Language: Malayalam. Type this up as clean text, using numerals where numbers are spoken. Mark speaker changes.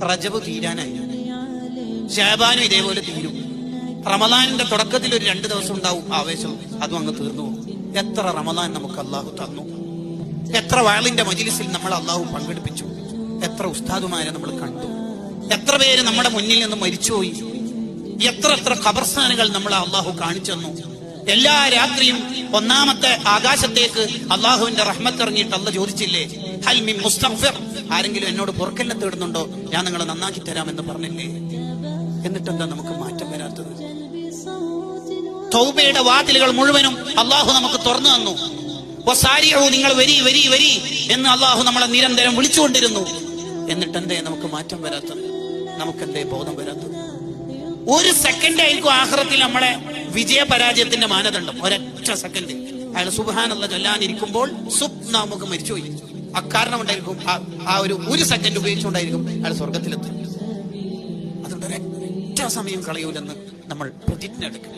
Speaker 1: റജബ് തീരാനായി, ശഅബാനും ഇതേപോലെ തീരും. റമദാനിന്റെ തുടക്കത്തിൽ ഒരു 2 ദിവസം ഉണ്ടാവും ആവേശം, അതും അങ്ങ് തീർന്നു പോകും. എത്ര റമദാൻ നമുക്ക് അള്ളാഹു തന്നു, എത്ര വഅളിന്റെ മജ്‌ലിസിൽ നമ്മൾ അള്ളാഹു പങ്കെടുപ്പിച്ചു, എത്ര ഉസ്താദുമാരെ നമ്മൾ കണ്ടു, എത്ര പേര് നമ്മുടെ മുന്നിൽ നിന്ന് മരിച്ചുപോയി, എത്ര ഖബർസ്ഥാനുകൾ നമ്മളെ അള്ളാഹു കാണിച്ചു തന്നു. എല്ലാ രാത്രിയും 1ാമത്തെ ആകാശത്തേക്ക് അള്ളാഹുവിന്റെ റഹ്മത്ത് ഇറങ്ങിയിട്ട് അള്ളാഹ് ചോദിച്ചില്ലേ, ഹൽ മിൻ മുസ്തഗ്ഫിർ, ആരെങ്കിലും എന്നോട് പൊറുക്കലിനെ തേടുന്നുണ്ടോ, ഞാൻ നിങ്ങളെ നന്നാക്കി തരാമെന്ന് പറഞ്ഞില്ലേ? എന്നിട്ടെന്താ നമുക്ക് മാറ്റം വരാത്തത്? തൗബയുടെ വാതിലുകൾ മുഴുവനും അള്ളാഹു നമുക്ക് തുറന്നു തന്നു. വസാരിഉ, നിങ്ങൾ വരി വരി വരി എന്ന് അള്ളാഹു നമ്മളെ നിരന്തരം വിളിച്ചുകൊണ്ടിരുന്നു. എന്നിട്ടെന്തേ നമുക്ക് മാറ്റം വരാത്തത്? നമുക്കെന്തേ ബോധം വരാത്തത്? 1 സെക്കൻഡ് ആയിരിക്കും ആഖിറത്തിൽ നമ്മളെ വിജയ പരാജയത്തിന്റെ മാനദണ്ഡം. ഒരൊറ്റ സെക്കൻഡ് അയാൾ സുബ്ഹാനല്ലാഹ് ചൊല്ലാനിരിക്കുമ്പോൾ നമുക്ക് മരിച്ചുപോയി. അക്കാരണം ഉണ്ടായിരിക്കും, ആ ഒരു സെക്കൻഡ് ഉപയോഗിച്ചുകൊണ്ടായിരിക്കും അയാൾ സ്വർഗത്തിലെത്തുന്നത്. അതുകൊണ്ട് ഒരൊറ്റ സമയം കളയൂലെന്ന് നമ്മൾ പ്രതിജ്ഞ എടുക്കണം.